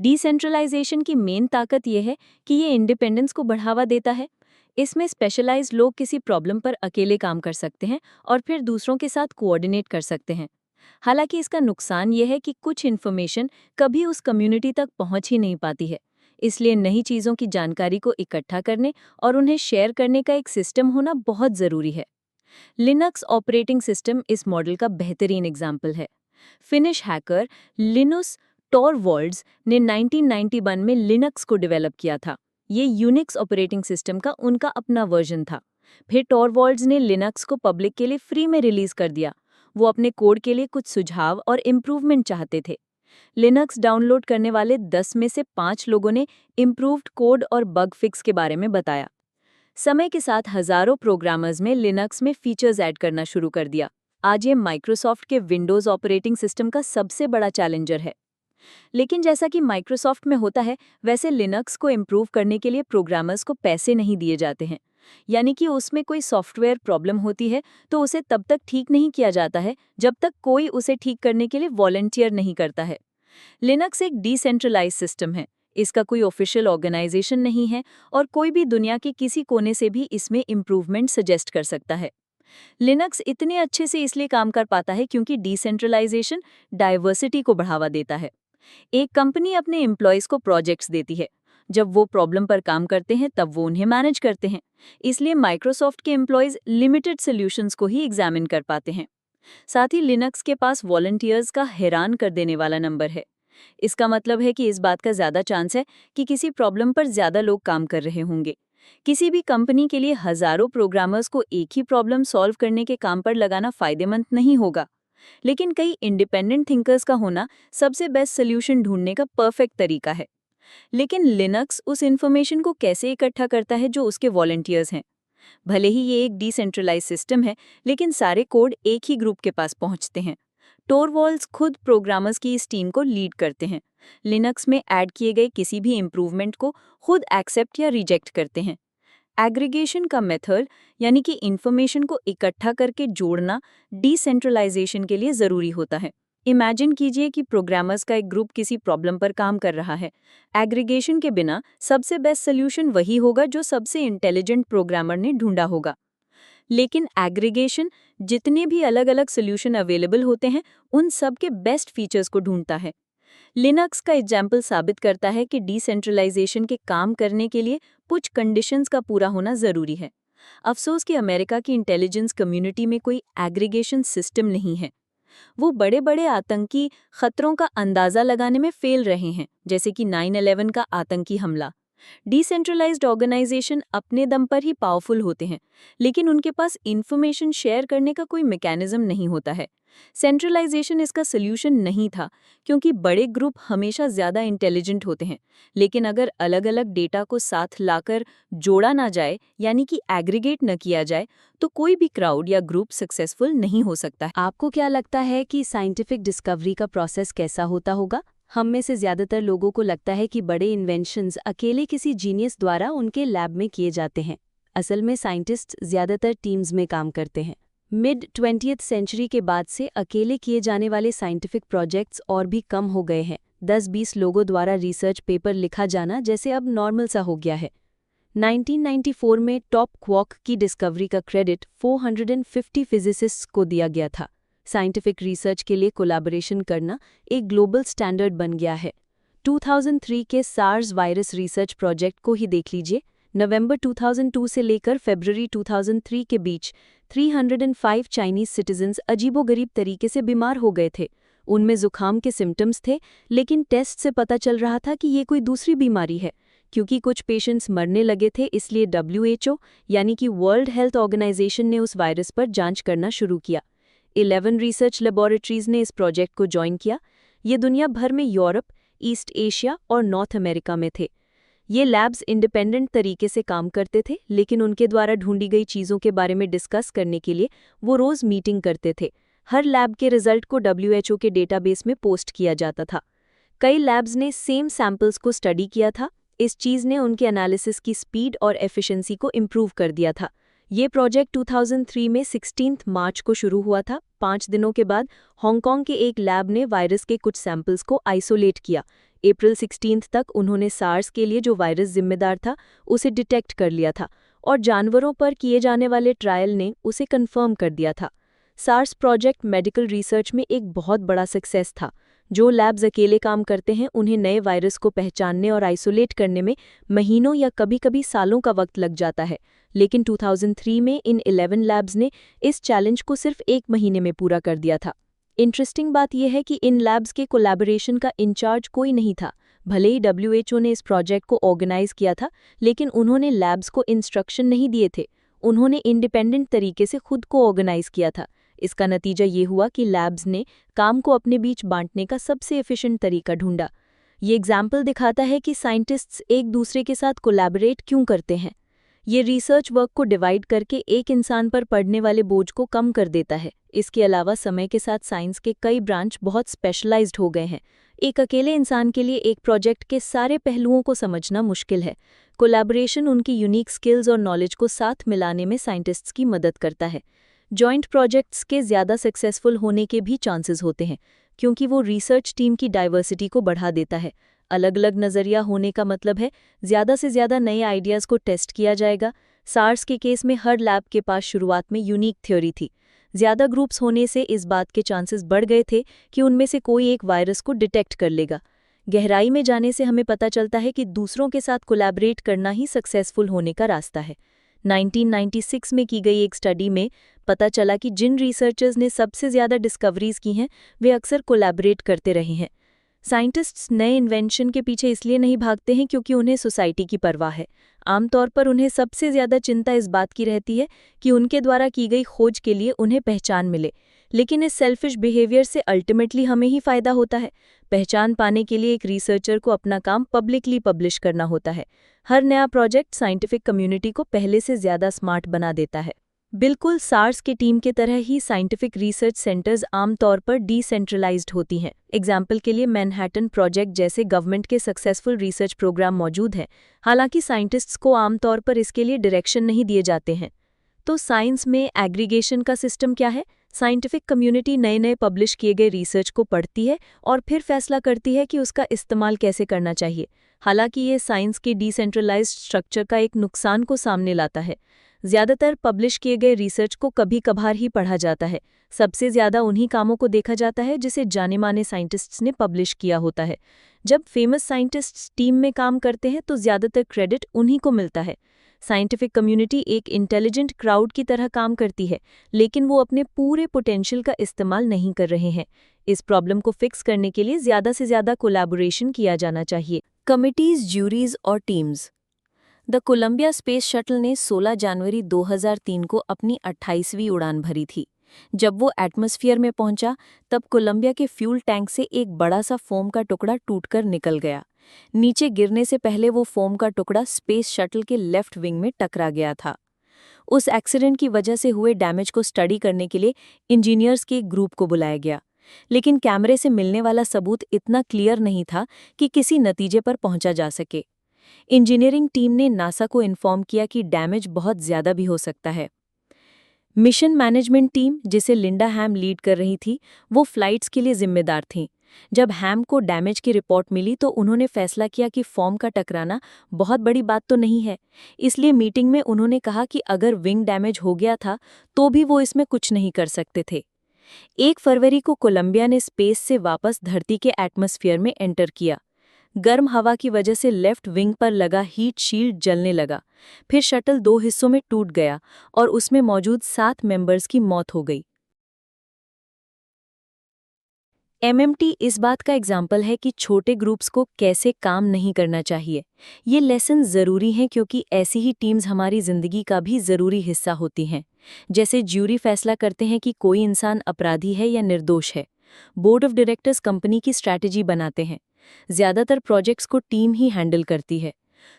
डिसेंट्रलाइजेशन की मेन ताकत यह है कि ये इंडिपेंडेंस को बढ़ावा देता है। इसमें स्पेशलाइज्ड लोग किसी प्रॉब्लम पर अकेले काम कर सकते हैं और फिर दूसरों के साथ कोऑर्डिनेट कर सकते हैं। हालांकि इसका नुकसान यह है कि कुछ इन्फॉर्मेशन कभी उस कम्युनिटी तक पहुंच ही नहीं पाती है। इसलिए नई चीज़ों की जानकारी को इकट्ठा करने और उन्हें शेयर करने का एक सिस्टम होना बहुत ज़रूरी है। लिनक्स ऑपरेटिंग सिस्टम इस मॉडल का बेहतरीन एग्जाम्पल है। फिनिश हैकर लिनुस टॉरवॉल्ड्स ने 1991 में लिनक्स को डेवलप किया था। ये यूनिक्स ऑपरेटिंग सिस्टम का उनका अपना वर्जन था। फिर टॉरवॉल्ड्स ने लिनक्स को पब्लिक के लिए फ्री में रिलीज कर दिया। वो अपने कोड के लिए कुछ सुझाव और इम्प्रूवमेंट चाहते थे। लिनक्स डाउनलोड करने वाले 10 में से 5 लोगों ने इम्प्रूव्ड कोड और बग फिक्स के बारे में बताया। समय के साथ हजारों प्रोग्रामर्स में लिनक्स में फीचर्स ऐड करना शुरू कर दिया। आज ये माइक्रोसॉफ्ट के विंडोज ऑपरेटिंग सिस्टम का सबसे बड़ा चैलेंजर है। लेकिन जैसा कि माइक्रोसॉफ्ट में होता है, वैसे लिनक्स को इम्प्रूव करने के लिए प्रोग्रामर्स को पैसे नहीं दिए जाते हैं। यानी कि उसमें कोई सॉफ्टवेयर प्रॉब्लम होती है तो उसे तब तक ठीक नहीं किया जाता है जब तक कोई उसे ठीक करने के लिए वॉलंटियर नहीं करता है। लिनक्स एक डिसेंट्रलाइज सिस्टम है। इसका कोई ऑफिशियल ऑर्गेनाइजेशन नहीं है और कोई भी दुनिया के किसी कोने से भी इसमें इम्प्रूवमेंट सजेस्ट कर सकता है। लिनक्स इतने अच्छे से इसलिए काम कर पाता है क्योंकि डिसेंट्रलाइजेशन डाइवर्सिटी को बढ़ावा देता है। एक कंपनी अपने एम्प्लॉयज को प्रोजेक्ट्स देती है। जब वो प्रॉब्लम पर काम करते हैं तब वो उन्हें मैनेज करते हैं। इसलिए माइक्रोसॉफ्ट के एम्प्लॉयज लिमिटेड सॉल्यूशंस को ही एग्जामिन कर पाते हैं। साथ ही लिनक्स के पास वॉलंटियर्स का हैरान कर देने वाला नंबर है। इसका मतलब है कि इस बात का ज़्यादा चांस है कि किसी प्रॉब्लम पर ज़्यादा लोग काम कर रहे होंगे। किसी भी कंपनी के लिए हजारों प्रोग्रामर्स को एक ही प्रॉब्लम सॉल्व करने के काम पर लगाना फायदेमंद नहीं होगा। लेकिन कई इंडिपेंडेंट थिंकर्स का होना सबसे बेस्ट सोल्यूशन ढूंढने का परफेक्ट तरीका है। लेकिन लिनक्स उस इंफॉर्मेशन को कैसे इकट्ठा करता है जो उसके वॉलंटियर्स हैं। भले ही ये एक डिसेंट्रलाइज सिस्टम है, लेकिन सारे कोड एक ही ग्रुप के पास पहुंचते हैं। टॉरवॉल्ड्स खुद प्रोग्रामर्स की इस टीम को लीड करते हैं। लिनक्स में ऐड किए गए किसी भी इम्प्रूवमेंट को खुद एक्सेप्ट या रिजेक्ट करते हैं। एग्रीगेशन का मेथड यानी कि इंफॉर्मेशन को इकट्ठा करके जोड़ना डिसेंट्रलाइजेशन के लिए ज़रूरी होता है। इमेजिन कीजिए कि प्रोग्रामर्स का एक ग्रुप किसी प्रॉब्लम पर काम कर रहा है। एग्रीगेशन के बिना सबसे बेस्ट सोल्यूशन वही होगा जो सबसे इंटेलिजेंट प्रोग्रामर ने ढूंढा होगा। लेकिन एग्रीगेशन जितने भी अलग अलग सोल्यूशन अवेलेबल होते हैं, उन सब के बेस्ट फीचर्स को ढूंढता है। लिनक्स का एग्जाम्पल साबित करता है कि डिसेंट्रलाइजेशन के काम करने के लिए कुछ कंडीशंस का पूरा होना ज़रूरी है। अफसोस कि अमेरिका की इंटेलिजेंस कम्युनिटी में कोई एग्रीगेशन सिस्टम नहीं है। वो बड़े बड़े आतंकी खतरों का अंदाज़ा लगाने में फेल रहे हैं, जैसे कि 9/11 का आतंकी हमला। डिसेंट्रलाइज्ड ऑर्गेनाइजेशन अपने दम पर ही पावरफुल होते हैं, लेकिन उनके पास इंफॉर्मेशन शेयर करने का कोई मैकेनिज्म नहीं होता है। सेंट्रलाइजेशन इसका सोल्यूशन नहीं था, क्योंकि बड़े ग्रुप हमेशा ज़्यादा इंटेलिजेंट होते हैं, लेकिन अगर अलग अलग डेटा को साथ लाकर जोड़ा ना जाए, यानी कि एग्रीगेट न किया जाए, तो कोई भी क्राउड या ग्रुप सक्सेसफुल नहीं हो सकता है। आपको क्या लगता है कि साइंटिफिक डिस्कवरी का प्रोसेस कैसा होता होगा? हम में से ज़्यादातर लोगों को लगता है कि बड़े इन्वेंशंस अकेले किसी जीनियस द्वारा उनके लैब में किए जाते हैं। असल में साइंटिस्ट्स ज़्यादातर टीम्स में काम करते हैं। मिड 20th सेंचुरी के बाद से अकेले किए जाने वाले साइंटिफिक प्रोजेक्ट्स और भी कम हो गए हैं। 10-20 लोगों द्वारा रिसर्च पेपर लिखा जाना जैसे अब नॉर्मल सा हो गया है। 1994 में टॉप क्वार्क की डिस्कवरी का क्रेडिट 450 फिजिसिस्ट्स को दिया गया था। साइंटिफिक रिसर्च के लिए कोलैबोरेशन करना एक ग्लोबल स्टैंडर्ड बन गया है। 2003 के सार्स वायरस रिसर्च प्रोजेक्ट को ही देख लीजिए। नवंबर 2002 से लेकर फरवरी 2003 के बीच 305 चाइनीज सिटीजन्स अजीबोगरीब तरीके से बीमार हो गए थे। उनमें जुकाम के सिम्टम्स थे, लेकिन टेस्ट से पता चल रहा था कि ये कोई दूसरी बीमारी है। क्योंकि कुछ पेशेंट्स मरने लगे थे, इसलिए WHO यानी कि वर्ल्ड हेल्थ ऑर्गेनाइजेशन ने उस वायरस पर जांच करना शुरू किया। 11 रिसर्च लेबोरेटरीज ने इस प्रोजेक्ट को ज्वाइन किया। ये दुनिया भर में यूरोप, ईस्ट एशिया और नॉर्थ अमेरिका में थे। ये लैब्स इंडिपेंडेंट तरीके से काम करते थे, लेकिन उनके द्वारा ढूंढी गई चीज़ों के बारे में डिस्कस करने के लिए वो रोज़ मीटिंग करते थे। हर लैब के रिजल्ट को WHO के डेटाबेस में पोस्ट किया जाता था। कई लैब्स ने सेम सैंपल्स को स्टडी किया था। इस चीज़ ने उनके एनालिसिस की स्पीड और एफिशिएंसी को इम्प्रूव कर दिया था। ये प्रोजेक्ट 2003 में 16 मार्च को शुरू हुआ था। 5 दिनों के बाद हांगकांग के एक लैब ने वायरस के कुछ सैंपल्स को आइसोलेट किया। अप्रैल 16 तक उन्होंने सार्स के लिए जो वायरस जिम्मेदार था उसे डिटेक्ट कर लिया था, और जानवरों पर किए जाने वाले ट्रायल ने उसे कंफर्म कर दिया था। सार्स प्रोजेक्ट मेडिकल रिसर्च में एक बहुत बड़ा सक्सेस था। जो लैब्स अकेले काम करते हैं, उन्हें नए वायरस को पहचानने और आइसोलेट करने में महीनों या कभी-कभी सालों का वक्त लग जाता है, लेकिन 2003 में इन 11 लैब्स ने इस चैलेंज को सिर्फ 1 महीने में पूरा कर दिया था। इंटरेस्टिंग बात यह है कि इन लैब्स के कोलैबोरेशन का इंचार्ज कोई नहीं था। भले ही WHO ने इस प्रोजेक्ट को ऑर्गेनाइज किया था, लेकिन उन्होंने लैब्स को इंस्ट्रक्शन नहीं दिए थे। उन्होंने इंडिपेंडेंट तरीके से खुद को ऑर्गेनाइज किया था। इसका नतीजा ये हुआ कि लैब्स ने काम को अपने बीच बांटने का सबसे एफिशिएंट तरीका ढूंढा। ये एग्जाम्पल दिखाता है कि साइंटिस्ट्स एक दूसरे के साथ कोलैबोरेट क्यों करते हैं। ये रिसर्च वर्क को डिवाइड करके एक इंसान पर पड़ने वाले बोझ को कम कर देता है। इसके अलावा समय के साथ साइंस के कई ब्रांच बहुत स्पेशलाइज्ड हो गए हैं। एक अकेले इंसान के लिए एक प्रोजेक्ट के सारे पहलुओं को समझना मुश्किल है। कोलैबोरेशन उनकी यूनिक स्किल्स और नॉलेज को साथ मिलाने में साइंटिस्ट्स की मदद करता है। जॉइंट प्रोजेक्ट्स के ज़्यादा सक्सेसफुल होने के भी चांसेस होते हैं, क्योंकि वो रिसर्च टीम की डाइवर्सिटी को बढ़ा देता है। अलग अलग नज़रिया होने का मतलब है ज़्यादा से ज़्यादा नए आइडियाज़ को टेस्ट किया जाएगा। सार्स के केस में हर लैब के पास शुरुआत में यूनिक थ्योरी थी। ज़्यादा ग्रुप्स होने से इस बात के चांसेस बढ़ गए थे कि उनमें से कोई एक वायरस को डिटेक्ट कर लेगा। गहराई में जाने से हमें पता चलता है कि दूसरों के साथ कोलैबोरेट करना ही सक्सेसफुल होने का रास्ता है। 1996 में की गई एक स्टडी में पता चला कि जिन रिसर्चर्स ने सबसे ज़्यादा डिस्कवरीज की हैं, वे अक्सर कोलैबोरेट करते रहे हैं। साइंटिस्ट्स नए इन्वेंशन के पीछे इसलिए नहीं भागते हैं क्योंकि उन्हें सोसाइटी की परवाह है। आमतौर पर उन्हें सबसे ज़्यादा चिंता इस बात की रहती है कि उनके द्वारा की गई खोज के लिए उन्हें पहचान मिले। लेकिन इस सेल्फिश बिहेवियर से अल्टीमेटली हमें ही फ़ायदा होता है। पहचान पाने के लिए एक रिसर्चर को अपना काम पब्लिकली पब्लिश करना होता है। हर नया प्रोजेक्ट साइंटिफिक कम्युनिटी को पहले से ज़्यादा स्मार्ट बना देता है। बिल्कुल सार्स के टीम के तरह ही साइंटिफिक रिसर्च सेंटर्स आमतौर पर डिसेंट्रलाइज्ड होती हैं। एग्जाम्पल के लिए मैनहट्टन प्रोजेक्ट जैसे गवर्नमेंट के सक्सेसफुल रिसर्च प्रोग्राम मौजूद हैं, हालांकि साइंटिस्ट्स को आमतौर पर इसके लिए डायरेक्शन नहीं दिए जाते हैं। तो साइंस में एग्रीगेशन का सिस्टम क्या है? साइंटिफिक कम्युनिटी नए पब्लिश किए गए रिसर्च को पढ़ती है और फिर फैसला करती है कि उसका इस्तेमाल कैसे करना चाहिए। हालांकि ये साइंस की डिसेंट्रलाइज्ड स्ट्रक्चर का एक नुकसान को सामने लाता है। ज़्यादातर पब्लिश किए गए रिसर्च को कभी-कभार ही पढ़ा जाता है। सबसे ज़्यादा उन्हीं कामों को देखा जाता है जिसे जाने-माने साइंटिस्ट्स ने पब्लिश किया होता है। जब फेमस साइंटिस्ट्स टीम में काम करते हैं तो ज़्यादातर क्रेडिट उन्हीं को मिलता है। साइंटिफिक कम्युनिटी एक इंटेलिजेंट क्राउड की तरह काम करती है, लेकिन वो अपने पूरे पोटेंशियल का इस्तेमाल नहीं कर रहे हैं। इस प्रॉब्लम को फिक्स करने के लिए ज़्यादा से ज़्यादा कोलैबोरेशन किया जाना चाहिए। कमिटीज, ज्यूरीज और teams. The Columbia space shuttle ने 16 जनवरी 2003 को अपनी 28वीं उड़ान भरी थी। जब वो एटमॉस्फेयर में पहुंचा, तब कोलंबिया के फ्यूल टैंक से एक बड़ा सा फोम का टुकड़ा टूटकर निकल गया। नीचे गिरने से पहले वो फोम का टुकड़ा स्पेस शटल के लेफ्ट विंग में टकरा गया था। उस एक्सीडेंट की वजह से हुए डैमेज को स्टडी करने के लिए इंजीनियर्स के एक ग्रुप को बुलाया गया, लेकिन कैमरे से मिलने वाला सबूत इतना क्लियर नहीं था कि किसी नतीजे पर पहुंचा जा सके। इंजीनियरिंग टीम ने नासा को इन्फॉर्म किया कि डैमेज बहुत ज्यादा भी हो सकता है। मिशन मैनेजमेंट टीम, जिसे लिंडा हैम लीड कर रही थी, वो फ्लाइट्स के लिए जिम्मेदार थीं। जब हैम को डैमेज की रिपोर्ट मिली तो उन्होंने फैसला किया कि फॉर्म का टकराना बहुत बड़ी बात तो नहीं है। इसलिए मीटिंग में उन्होंने कहा कि अगर विंग डैमेज हो गया था तो भी वो इसमें कुछ नहीं कर सकते थे। 1 फरवरी को कोलंबिया ने स्पेस से वापस धरती के एटमॉस्फेयर में एंटर किया। गर्म हवा की वजह से लेफ्ट विंग पर लगा हीट शील्ड जलने लगा। फिर शटल 2 हिस्सों में टूट गया और उसमें मौजूद 7 मेंबर्स की मौत हो गई। एमएमटी इस बात का एग्जाम्पल है कि छोटे ग्रुप्स को कैसे काम नहीं करना चाहिए। ये लेसन ज़रूरी हैं क्योंकि ऐसी ही टीम्स हमारी ज़िंदगी का भी ज़रूरी हिस्सा होती हैं। जैसे ज्यूरी फैसला करते हैं कि कोई इंसान अपराधी है या निर्दोष है। बोर्ड ऑफ डायरेक्टर्स कंपनी की स्ट्रैटेजी बनाते हैं। ज़्यादातर प्रोजेक्ट्स को टीम ही हैंडल करती है।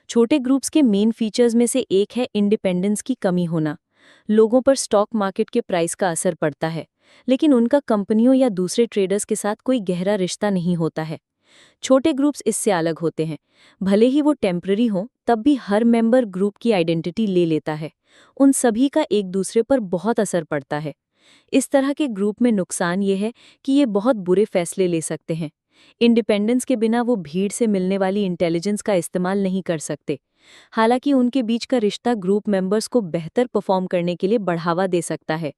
छोटे ग्रुप्स के मेन फीचर्स में से एक है इंडिपेंडेंस की कमी होना। लोगों पर स्टॉक मार्केट के प्राइस का असर पड़ता है, लेकिन उनका कंपनियों या दूसरे ट्रेडर्स के साथ कोई गहरा रिश्ता नहीं होता है। छोटे ग्रुप्स इससे अलग होते हैं। भले ही वो टेम्पररी हों, तब भी हर मेंबर ग्रुप की आइडेंटिटी ले लेता है। उन सभी का एक दूसरे पर बहुत असर पड़ता है। इस तरह के ग्रुप में नुकसान ये है कि ये बहुत बुरे फैसले ले सकते हैं। इंडिपेंडेंस के बिना वो भीड़ से मिलने वाली इंटेलिजेंस का इस्तेमाल नहीं कर सकते। हालांकि उनके बीच का रिश्ता ग्रुप मेंबर्स को बेहतर परफॉर्म करने के लिए बढ़ावा दे सकता है।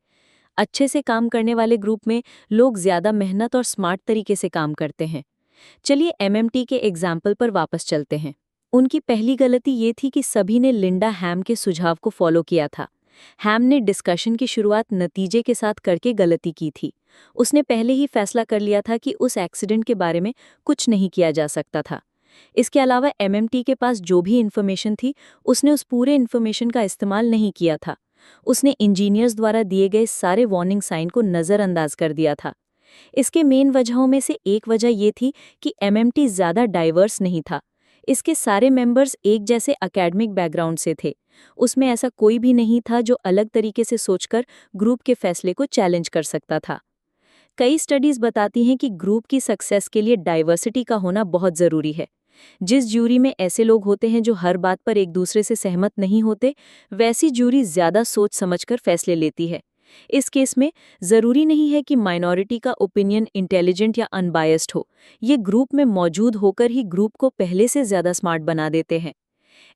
अच्छे से काम करने वाले ग्रुप में लोग ज़्यादा मेहनत और स्मार्ट तरीके से काम करते हैं। चलिए एमएमटी के एग्जाम्पल पर वापस चलते हैं। उनकी पहली गलती ये थी कि सभी ने लिंडा हैम के सुझाव को फॉलो किया था। हैम ने डिस्कशन की शुरुआत नतीजे के साथ करके गलती की थी। उसने पहले ही फैसला कर लिया था कि उस एक्सीडेंट के बारे में कुछ नहीं किया जा सकता था। इसके अलावा एमएमटी के पास जो भी इन्फॉर्मेशन थी, उसने उस पूरे इन्फॉर्मेशन का इस्तेमाल नहीं किया था। उसने इंजीनियर्स द्वारा दिए गए सारे वार्निंग साइन को नज़रअंदाज कर दिया था। इसके मेन वजहों में से एक वजह ये थी कि एमएमटी ज़्यादा डाइवर्स नहीं था। इसके सारे मेंबर्स एक जैसे एकेडमिक बैकग्राउंड से थे। उसमें ऐसा कोई भी नहीं था जो अलग तरीके से सोचकर ग्रुप के फैसले को चैलेंज कर सकता था। कई स्टडीज़ बताती हैं कि ग्रुप की सक्सेस के लिए डाइवर्सिटी का होना बहुत ज़रूरी है। जिस ज्यूरी में ऐसे लोग होते हैं जो हर बात पर एक दूसरे से सहमत नहीं होते, वैसी ज्यूरी ज़्यादा सोच समझकर फैसले लेती है। इस केस में ज़रूरी नहीं है कि माइनॉरिटी का ओपिनियन इंटेलिजेंट या अनबायस्ड हो। ये ग्रुप में मौजूद होकर ही ग्रुप को पहले से ज़्यादा स्मार्ट बना देते हैं।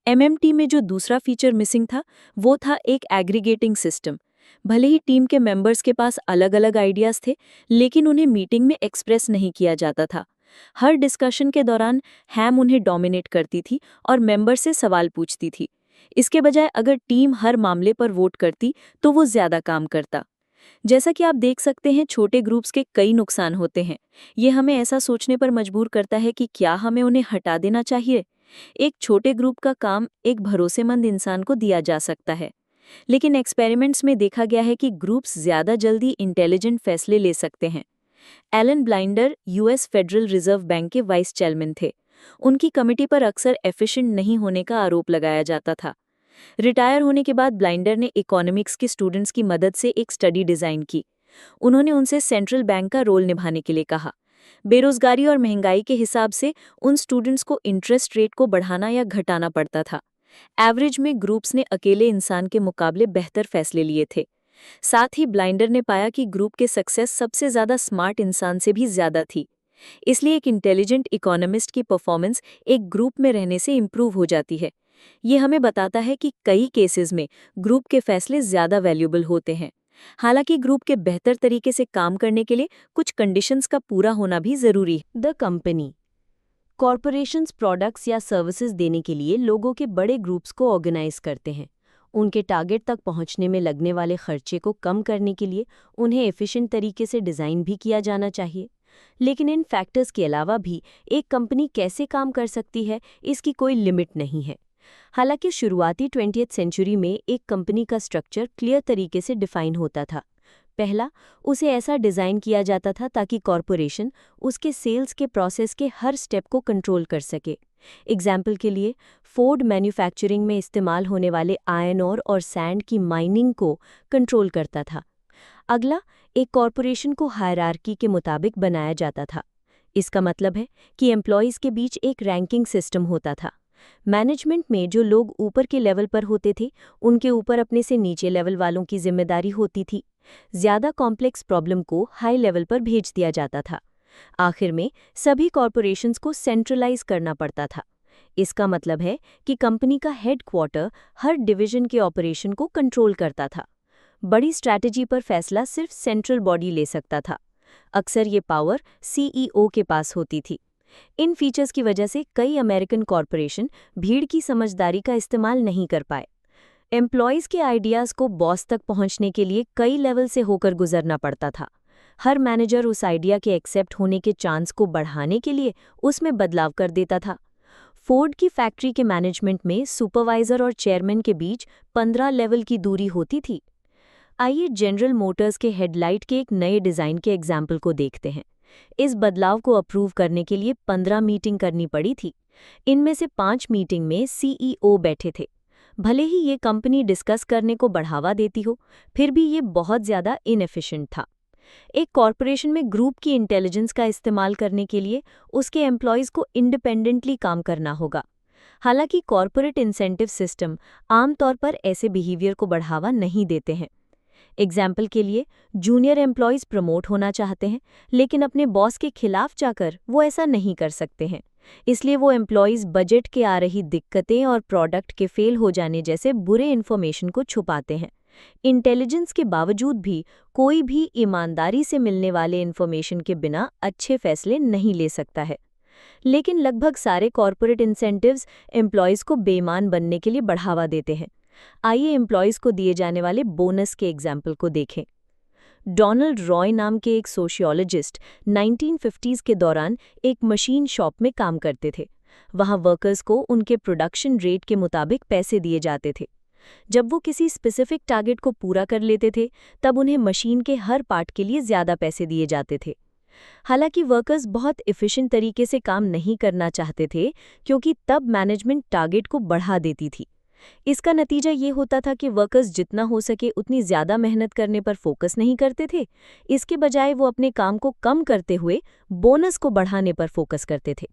एमएमटी में जो दूसरा फीचर मिसिंग था, वो था एक एग्रीगेटिंग सिस्टम। भले ही टीम के मेंबर्स के पास अलग-अलग आइडियाज़ थे, लेकिन उन्हें मीटिंग में एक्सप्रेस नहीं किया जाता था। हर डिस्कशन के दौरान हैम उन्हें डोमिनेट करती थी और मेंबर से सवाल पूछती थी। इसके बजाय अगर टीम हर मामले पर वोट करती तो वो ज़्यादा काम करता। जैसा कि आप देख सकते हैं, छोटे ग्रुप्स के कई नुकसान होते हैं। ये हमें ऐसा सोचने पर मजबूर करता है कि क्या हमें उन्हें हटा देना चाहिए। एक छोटे ग्रुप का काम एक भरोसेमंद इंसान को दिया जा सकता है, लेकिन एक्सपेरिमेंट्स में देखा गया है कि ग्रुप्स ज़्यादा जल्दी इंटेलिजेंट फैसले ले सकते हैं। Alan Blinder US Federal Reserve bank के वाइस चेयरमैन थे। उनकी कमेटी पर अक्सर एफिशिएंट नहीं होने का आरोप लगाया जाता था। रिटायर होने के बाद ब्लाइंडर ने इकोनॉमिक्स के स्टूडेंट्स की मदद से एक स्टडी डिज़ाइन की। उन्होंने उनसे सेंट्रल बैंक का रोल निभाने के लिए कहा। बेरोजगारी और महंगाई के हिसाब से उन स्टूडेंट्स को इंटरेस्ट रेट को बढ़ाना या घटाना पड़ता था। एवरेज में ग्रुप्स ने अकेले इंसान के मुकाबले बेहतर फैसले लिए थे। साथ ही ब्लाइंडर ने पाया कि ग्रुप के सक्सेस सबसे ज़्यादा स्मार्ट इंसान से भी ज़्यादा थी। इसलिए एक इंटेलिजेंट इकोनॉमिस्ट की परफॉर्मेंस एक ग्रुप में रहने से इम्प्रूव हो जाती है। ये हमें बताता है कि कई केसेस में ग्रुप के फैसले ज़्यादा वैल्यूएबल होते हैं। हालांकि ग्रुप के बेहतर तरीके से काम करने के लिए कुछ कंडीशंस का पूरा होना भी ज़रूरी है। द कंपनी कॉरपोरेशंस प्रोडक्ट्स या सर्विसेज देने के लिए लोगों के बड़े ग्रुप्स को ऑर्गेनाइज करते हैं। उनके टारगेट तक पहुंचने में लगने वाले खर्चे को कम करने के लिए उन्हें एफिशिएंट तरीके से डिज़ाइन भी किया जाना चाहिए। लेकिन इन फैक्टर्स के अलावा भी एक कंपनी कैसे काम कर सकती है, इसकी कोई लिमिट नहीं है। हालांकि शुरुआती 20वीं सेंचुरी में एक कंपनी का स्ट्रक्चर क्लियर तरीके से डिफाइन होता था। पहला, उसे ऐसा डिज़ाइन किया जाता था ताकि कॉरपोरेशन उसके सेल्स के प्रोसेस के हर स्टेप को कंट्रोल कर सके। एग्जाम्पल के लिए, फोर्ड मैन्युफैक्चरिंग में इस्तेमाल होने वाले आयरन ओर और सैंड की माइनिंग को कंट्रोल करता था। अगला, एक कॉरपोरेशन को हायरार्की के मुताबिक बनाया जाता था। इसका मतलब है कि एम्प्लॉयज़ के बीच एक रैंकिंग सिस्टम होता था। मैनेजमेंट में जो लोग ऊपर के लेवल पर होते थे, उनके ऊपर अपने से नीचे लेवल वालों की जिम्मेदारी होती थी। ज़्यादा कॉम्प्लेक्स प्रॉब्लम को हाई लेवल पर भेज दिया जाता था। आखिर में सभी कॉरपोरेशंस को सेंट्रलाइज करना पड़ता था। इसका मतलब है कि कंपनी का हेडक्वार्टर हर डिवीजन के ऑपरेशन को कंट्रोल करता था। बड़ी स्ट्रैटेजी पर फैसला सिर्फ सेंट्रल बॉडी ले सकता था। अक्सर ये पावर सीईओ के पास होती थी। इन फीचर्स की वजह से कई अमेरिकन कॉरपोरेशन भीड़ की समझदारी का इस्तेमाल नहीं कर पाए। एम्प्लॉयज़ के आइडियाज़ को बॉस तक पहुंचने के लिए कई लेवल से होकर गुजरना पड़ता था। हर मैनेजर उस आइडिया के एक्सेप्ट होने के चांस को बढ़ाने के लिए उसमें बदलाव कर देता था। फोर्ड की फैक्ट्री के मैनेजमेंट में सुपरवाइजर और चेयरमैन के बीच 15 लेवल की दूरी होती थी। आइए जनरल मोटर्स के हेडलाइट के एक नए डिज़ाइन के एग्जाम्पल को देखते हैं। इस बदलाव को अप्रूव करने के लिए 15 मीटिंग करनी पड़ी थी। इनमें से 5 मीटिंग में सीईओ बैठे थे। भले ही ये कंपनी डिस्कस करने को बढ़ावा देती हो, फिर भी ये बहुत ज़्यादा इनएफिशिएंट था। एक कॉरपोरेशन में ग्रुप की इंटेलिजेंस का इस्तेमाल करने के लिए उसके एम्प्लॉयज़ को इंडिपेंडेंटली काम करना होगा। हालांकि कॉरपोरेट इंसेंटिव सिस्टम आमतौर पर ऐसे बिहेवियर को बढ़ावा नहीं देते हैं। एग्जाम्पल के लिए, जूनियर एम्प्लॉयज़ प्रमोट होना चाहते हैं, लेकिन अपने बॉस के खिलाफ जाकर वो ऐसा नहीं कर सकते हैं। इसलिए वो एम्प्लॉयज़ बजट के आ रही दिक्कतें और प्रोडक्ट के फेल हो जाने जैसे बुरे इन्फॉर्मेशन को छुपाते हैं। इंटेलिजेंस के बावजूद भी कोई भी ईमानदारी से मिलने वाले इन्फॉर्मेशन के बिना अच्छे फैसले नहीं ले सकता है। लेकिन लगभग सारे कॉरपोरेट इंसेंटिव्स एम्प्लॉयज़ को बेईमान बनने के लिए बढ़ावा देते हैं। आइए एम्प्लॉयज़ को दिए जाने वाले बोनस के एग्जाम्पल को देखें। डोनाल्ड रॉय नाम के एक सोशियोलॉजिस्ट 1950s के दौरान एक मशीन शॉप में काम करते थे। वहाँ वर्कर्स को उनके प्रोडक्शन रेट के मुताबिक पैसे दिए जाते थे। जब वो किसी स्पेसिफिक टारगेट को पूरा कर लेते थे, तब उन्हें मशीन के हर पार्ट के लिए ज़्यादा पैसे दिए जाते थे। हालांकि वर्कर्स बहुत एफिशिएंट तरीके से काम नहीं करना चाहते थे, क्योंकि तब मैनेजमेंट टारगेट को बढ़ा देती थी। इसका नतीजा ये होता था कि वर्कर्स जितना हो सके उतनी ज़्यादा मेहनत करने पर फोकस नहीं करते थे। इसके बजाय वो अपने काम को कम करते हुए बोनस को बढ़ाने पर फोकस करते थे।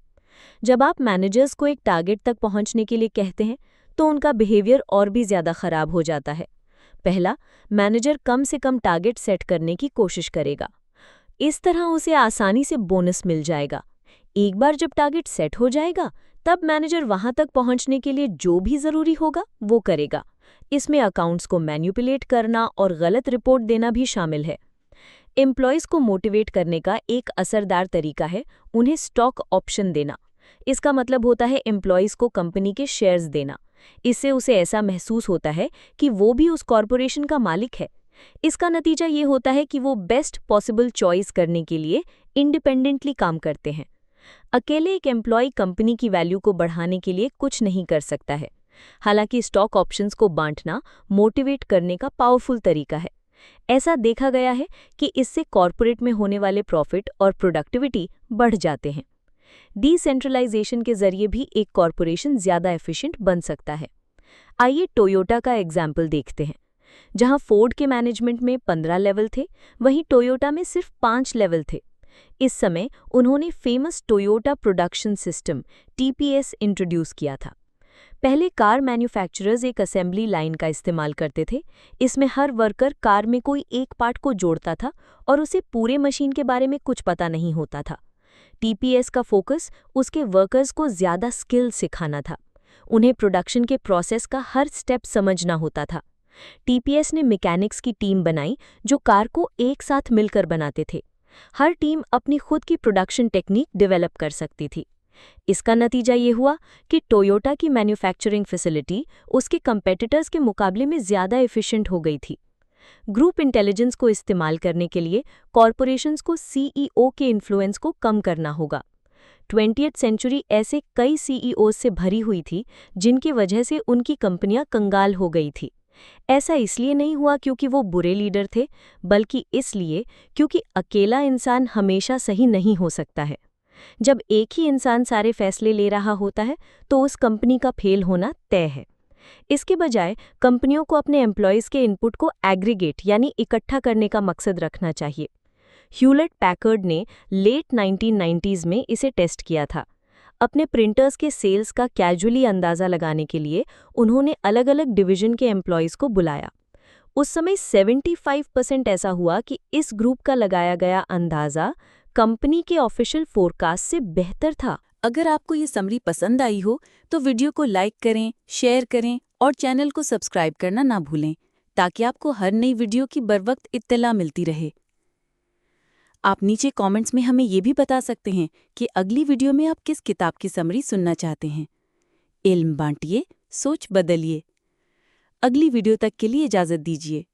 जब आप मैनेजर्स को एक टारगेट तक पहुंचने के लिए कहते हैं, तो उनका बिहेवियर और भी ज़्यादा खराब हो जाता है। पहला, मैनेजर कम से कम टारगेट सेट करने की कोशिश करेगा। इस तरह उसे आसानी से बोनस मिल जाएगा। एक बार जब टारगेट सेट हो जाएगा, तब मैनेजर वहां तक पहुंचने के लिए जो भी ज़रूरी होगा वो करेगा। इसमें अकाउंट्स को मैनिपुलेट करना और गलत रिपोर्ट देना भी शामिल है। एम्प्लॉयज़ को मोटिवेट करने का एक असरदार तरीका है उन्हें स्टॉक ऑप्शन देना। इसका मतलब होता है एम्प्लॉयज़ को कंपनी के शेयर्स देना। इससे उसे ऐसा महसूस होता है कि वो भी उस कॉरपोरेशन का मालिक है। इसका नतीजा ये होता है कि वो बेस्ट पॉसिबल चॉइस करने के लिए इंडिपेंडेंटली काम करते हैं। अकेले एक एम्प्लॉय कंपनी की वैल्यू को बढ़ाने के लिए कुछ नहीं कर सकता है। हालांकि स्टॉक ऑप्शंस को बांटना मोटिवेट करने का पावरफुल तरीका है। ऐसा देखा गया है कि इससे कॉरपोरेट में होने वाले प्रॉफिट और प्रोडक्टिविटी बढ़ जाते हैं। डिसेंट्रलाइजेशन के जरिए भी एक कॉरपोरेशन ज़्यादा एफिशिएंट बन सकता है। आइए टोयोटा का एग्जाम्पल देखते हैं। जहां फोर्ड के मैनेजमेंट में 15 लेवल थे, वहीं टोयोटा में सिर्फ 5 लेवल थे। इस समय उन्होंने famous Toyota production system TPS introduce किया था। पहले कार मैन्युफैक्चरर्स एक असेंबली लाइन का इस्तेमाल करते थे। इसमें हर वर्कर कार में कोई एक पार्ट को जोड़ता था और उसे पूरे मशीन के बारे में कुछ पता नहीं होता था। TPS का फोकस उसके वर्कर्स को ज़्यादा स्किल सिखाना था। उन्हें प्रोडक्शन के प्रोसेस का हर स्टेप समझना होता था। TPS ने मैकेनिक्स की टीम बनाई जो कार को एक साथ मिलकर बनाते थे। हर टीम अपनी खुद की प्रोडक्शन टेक्निक डेवलप कर सकती थी। इसका नतीजा ये हुआ कि टोयोटा की मैन्युफैक्चरिंग फैसिलिटी उसके कंपेटिटर्स के मुकाबले में ज़्यादा एफिशिएंट हो गई थी। ग्रुप इंटेलिजेंस को इस्तेमाल करने के लिए कॉरपोरेशंस को सीईओ के इन्फ्लुएंस को कम करना होगा। 20th सेंचुरी ऐसे कई सीईओ से भरी हुई थी जिनकी वजह से उनकी कंपनियां कंगाल हो गई थी। ऐसा इसलिए नहीं हुआ क्योंकि वो बुरे लीडर थे, बल्कि इसलिए क्योंकि अकेला इंसान हमेशा सही नहीं हो सकता है। जब एक ही इंसान सारे फैसले ले रहा होता है तो उस कंपनी का फेल होना तय है। इसके बजाय कंपनियों को अपने एम्प्लॉयज़ के इनपुट को एग्रीगेट यानी इकट्ठा करने का मकसद रखना चाहिए। ह्यूलेट पैकर्ड ने लेट 1990s में इसे टेस्ट किया था। अपने प्रिंटर्स के सेल्स का कैजुअली अंदाज़ा लगाने के लिए उन्होंने अलग-अलग डिवीजन के एम्प्लॉयज़ को बुलाया। उस समय 75% ऐसा हुआ कि इस ग्रुप का लगाया गया अंदाज़ा कंपनी के ऑफिशियल फोरकास्ट से बेहतर था। अगर आपको ये समरी पसंद आई हो तो वीडियो को लाइक करें, शेयर करें और चैनल को सब्सक्राइब करना ना भूलें ताकि आपको हर नई वीडियो की बरवक्त इत्तला मिलती रहे। आप नीचे कमेंट्स में हमें ये भी बता सकते हैं कि अगली वीडियो में आप किस किताब की समरी सुनना चाहते हैं। इल्म बांटिए, सोच बदलिए। अगली वीडियो तक के लिए इजाज़त दीजिए।